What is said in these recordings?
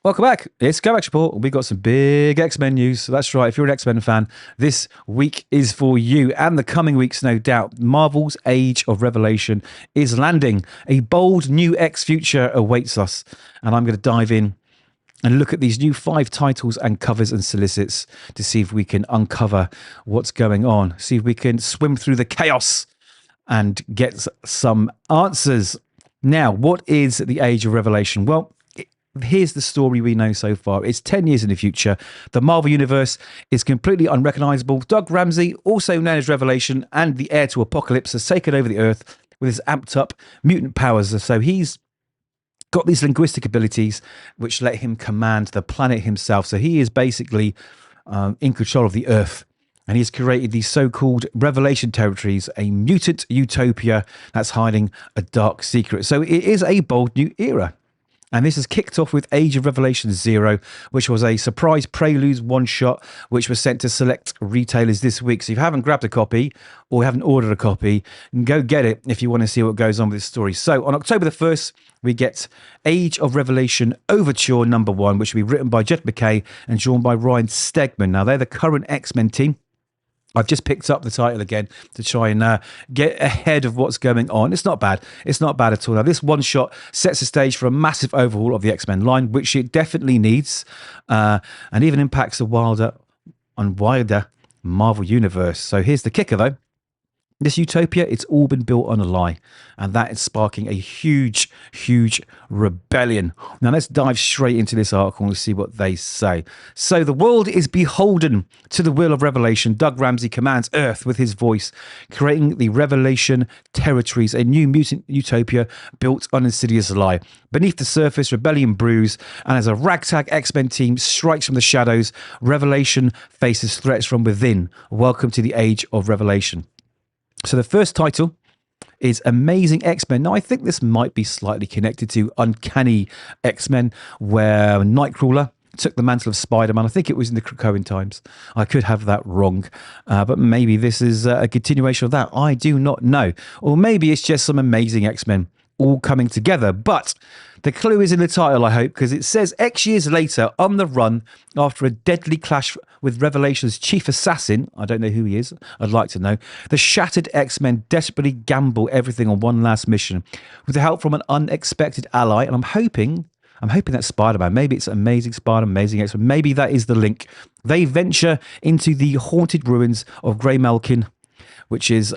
Welcome back. It's Kovacs Report. We got some big X-Men news. So that's right. If you're an X-Men fan, this week is for you. And the coming weeks, no doubt. Marvel's Age of Revelation is landing. A bold new X future awaits us. And I'm going to dive in and look at these new 5 titles and covers and solicits to see if we can uncover what's going on. See if we can swim through the chaos and get some answers. Now, what is the Age of Revelation? Well, here's the story we know so far. It's 10 years in the future. The Marvel Universe is completely unrecognizable. Doug Ramsey, also known as Revelation and the heir to Apocalypse, has taken over the Earth with his amped up mutant powers. So he's got these linguistic abilities which let him command the planet himself. So he is basically in control of the Earth. And he's created these so-called Revelation territories, a mutant utopia that's hiding a dark secret. So it is a bold new era. And this has kicked off with Age of Revelation 0, which was a surprise Preludes one-shot, which was sent to select retailers this week. So if you haven't grabbed a copy or haven't ordered a copy, go get it if you want to see what goes on with this story. So on October the 1st, we get Age of Revelation Overture #1, which will be written by Jed MacKay and drawn by Ryan Stegman. Now, they're the current X-Men team. I've just picked up the title again to try and get ahead of what's going on. It's not bad. It's not bad at all. Now, this one shot sets the stage for a massive overhaul of the X-Men line, which it definitely needs, and even impacts the wider Marvel Universe. So here's the kicker, though. This utopia, it's all been built on a lie, and that is sparking a huge, huge rebellion. Now, let's dive straight into this article and see what they say. So, the world is beholden to the will of Revelation. Doug Ramsey commands Earth with his voice, creating the Revelation territories, a new mutant utopia built on insidious lie. Beneath the surface, rebellion brews, and as a ragtag X-Men team strikes from the shadows, Revelation faces threats from within. Welcome to the Age of Revelation. So the first title is Amazing X-Men. Now, I think this might be slightly connected to Uncanny X-Men, where Nightcrawler took the mantle of Spider-Man. I think it was in the Krakoan times. I could have that wrong, but maybe this is a continuation of that. I do not know. Or maybe it's just some amazing X-Men all coming together. But the clue is in the title, I hope, because it says X years later, on the run after a deadly clash with Revelation's chief assassin. I don't know who he is. I'd like to know. The shattered X-Men desperately gamble everything on one last mission with the help from an unexpected ally. And I'm hoping that's Spider-Man. Maybe it's Amazing Spider-Man, Amazing X-Men. Maybe that is the link. They venture into the haunted ruins of Grey Malkin, which is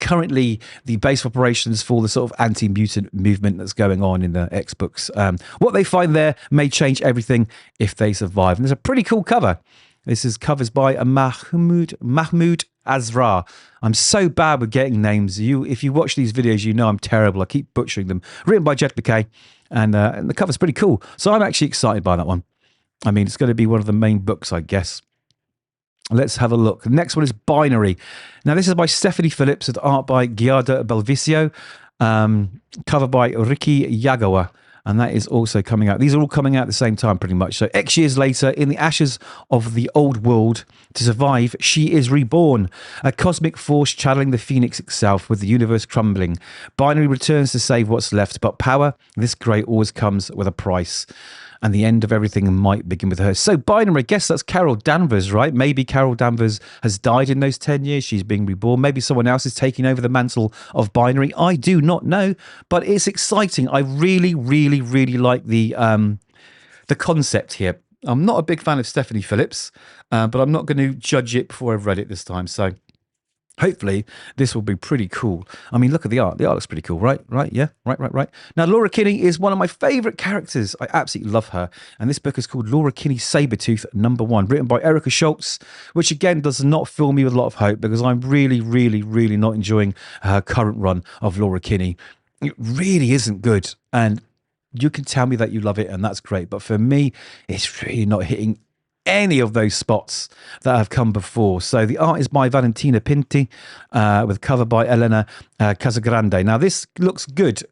currently the base of operations for the sort of anti-mutant movement that's going on in the X books. What they find there may change everything if they survive. And there's a pretty cool cover. This is covers by a Mahmud Asrar. I'm so bad with getting names. If you watch these videos, you know I'm terrible. I keep butchering them. Written by Jed MacKay, and the cover's pretty cool. So I'm actually excited by that one. I mean, it's going to be one of the main books, I guess. Let's have a look. The next one is Binary. Now, this is by Stephanie Phillips with art by Giada Belviso, cover by Rickie Yagawa, and that is also coming out. These are all coming out at the same time, pretty much. So, X years later, in the ashes of the old world, to survive, she is reborn. A cosmic force channeling the Phoenix itself, with the universe crumbling. Binary returns to save what's left, but power, this great, always comes with a price. And the end of everything might begin with her. So Binary, I guess that's Carol Danvers, right? Maybe Carol Danvers has died in those 10 years. She's being reborn. Maybe someone else is taking over the mantle of Binary. I do not know, but it's exciting. I really, really, really like the concept here. I'm not a big fan of Stephanie Phillips, but I'm not going to judge it before I've read it this time. So hopefully this will be pretty cool. I mean, look at the art. The art looks pretty cool, right? Right? Yeah. Right. Now, Laura Kinney is one of my favorite characters. I absolutely love her. And this book is called Laura Kinney Saberooth #1, written by Erica Schultz, which again does not fill me with a lot of hope because I'm really, really, really not enjoying her current run of Laura Kinney. It really isn't good. And you can tell me that you love it, and that's great. But for me, it's really not hitting any of those spots that have come before. So the art is by Valentina Pinti, with cover by Elena Casagrande. Now, this looks good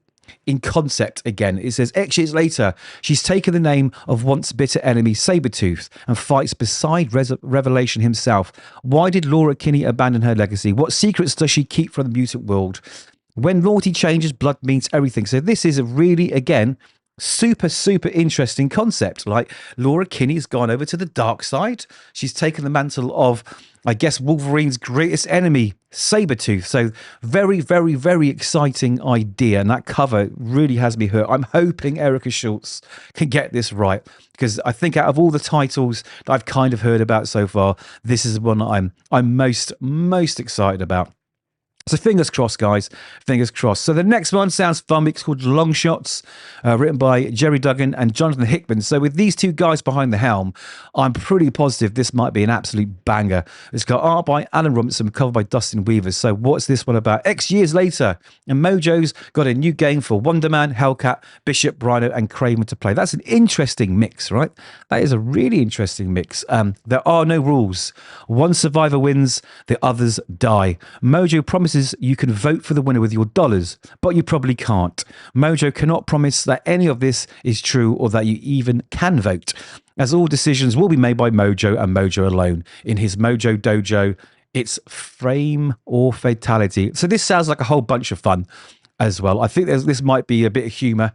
in concept again. It says, X years later, she's taken the name of once bitter enemy Saberooth and fights beside Revelation himself. Why did Laura Kinney abandon her legacy? What secrets does she keep from the mutant world? When loyalty changes, blood means everything. So this is a really, again, super interesting concept. Like, Laura Kinney's gone over to the dark side. She's taken the mantle of, I guess, Wolverine's greatest enemy, Sabertooth. So very exciting idea, and that cover really has me hurt. I'm hoping Erica Schultz can get this right, because I think out of all the titles that I've kind of heard about so far, this is one that I'm most excited about. So fingers crossed, guys. Fingers crossed. So the next one sounds fun. It's called Longshots, written by Gerry Duggan and Jonathan Hickman. So with these two guys behind the helm, I'm pretty positive this might be an absolute banger. It's got art by Alan Robinson, cover by Dustin Weavers. So what's this one about? X years later, and Mojo's got a new game for Wonder Man, Hellcat, Bishop, Rhino, and Kraven to play. That's an interesting mix, right? That is a really interesting mix. There are no rules. One survivor wins, the others die. Mojo promises you can vote for the winner with your dollars, but you probably can't. Mojo cannot promise that any of this is true or that you even can vote, as all decisions will be made by Mojo and Mojo alone. In his Mojo Dojo, it's frame or fatality. So this sounds like a whole bunch of fun as well. I think this might be a bit of humour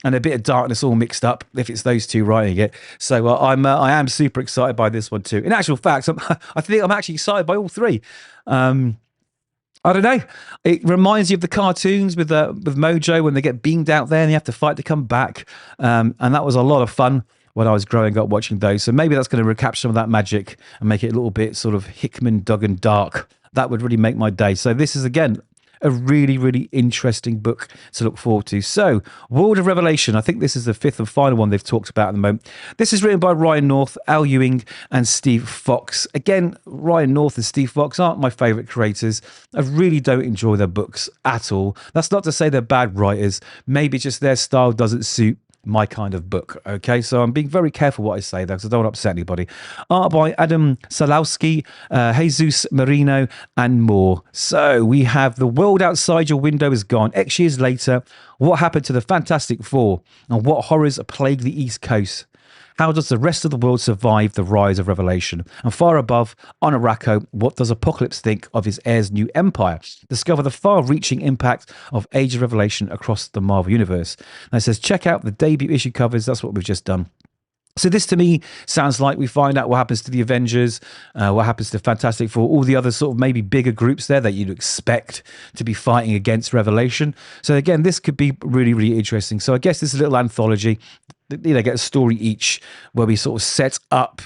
and a bit of darkness all mixed up if it's those two writing it. So I am super excited by this one too. In actual fact, I think I'm actually excited by all three. I don't know. It reminds you of the cartoons with Mojo when they get beamed out there and they have to fight to come back. And that was a lot of fun when I was growing up watching those. So maybe that's going to recapture some of that magic and make it a little bit sort of Hickman, Duggan dark. That would really make my day. So this is, again, a really interesting book to look forward to. So, World of Revelation. I think this is the fifth and final one they've talked about at the moment. This is written by Ryan North, Al Ewing, and Steve Foxe. Again, Ryan North and Steve Foxe aren't my favourite creators. I really don't enjoy their books at all. That's not to say they're bad writers. Maybe just their style doesn't suit my kind of book. Okay, so I'm being very careful what I say there because I don't want to upset anybody. Art by Adam Szalowski, Jesus Merino, and more. So we have The World Outside Your Window is Gone. X years later, what happened to the Fantastic Four and what horrors plague the East Coast? How does the rest of the world survive the rise of Revelation? And far above, on Araco, what does Apocalypse think of his heir's new empire? Discover the far-reaching impact of Age of Revelation across the Marvel Universe. And it says, check out the debut issue covers. That's what we've just done. So this to me sounds like we find out what happens to the Avengers, what happens to Fantastic Four, all the other sort of maybe bigger groups there that you'd expect to be fighting against Revelation. So again, this could be really interesting. So I guess this is a little anthology. You know, get a story each where we sort of set up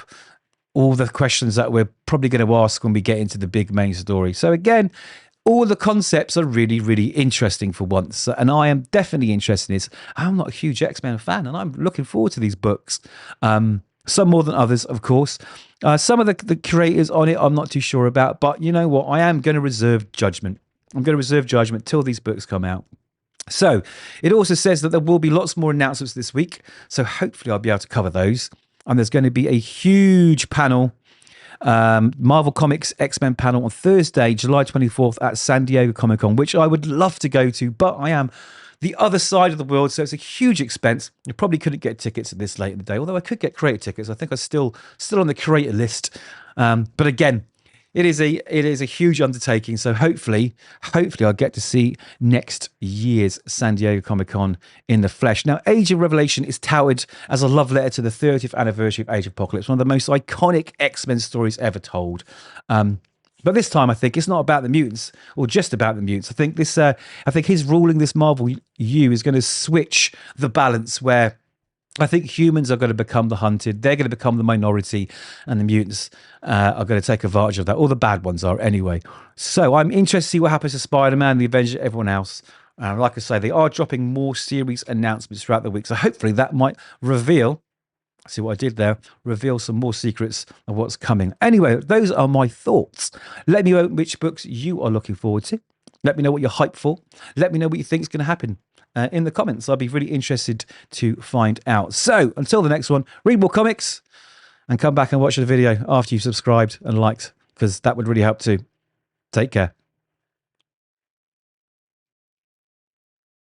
all the questions that we're probably going to ask when we get into the big main story. So again, all the concepts are really interesting for once. And I am definitely interested in this. I'm not a huge X-Men fan and I'm looking forward to these books. Some more than others, of course. Some of the creators on it I'm not too sure about. But you know what? I am going to reserve judgment. I'm going to reserve judgment till these books come out. So it also says that there will be lots more announcements this week. So hopefully I'll be able to cover those. And there's going to be a huge panel, Marvel Comics X-Men panel on Thursday, July 24th at San Diego Comic-Con, which I would love to go to, but I am the other side of the world, so it's a huge expense. You probably couldn't get tickets at this late in the day, although I could get creator tickets. I think I'm still on the creator list. But again, it is a huge undertaking, so hopefully I'll get to see next year's San Diego Comic-Con in the flesh. Now, Age of Revelation is touted as a love letter to the 30th anniversary of Age of Apocalypse, one of the most iconic X-Men stories ever told. But this time, I think it's not about the mutants or just about the mutants. I think his ruling this Marvel U is going to switch the balance where I think humans are going to become the hunted. They're going to become the minority, and the mutants are going to take advantage of that. All the bad ones are anyway. So I'm interested to see what happens to Spider-Man, the Avengers, everyone else. Like I say, they are dropping more series announcements throughout the week. So hopefully that might reveal, see what I did there, reveal some more secrets of what's coming. Anyway, those are my thoughts. Let me know which books you are looking forward to. Let me know what you're hyped for. Let me know what you think is going to happen. In the comments. I'll be really interested to find out. So until the next one, read more comics and come back and watch the video after you've subscribed and liked, because that would really help too. Take care.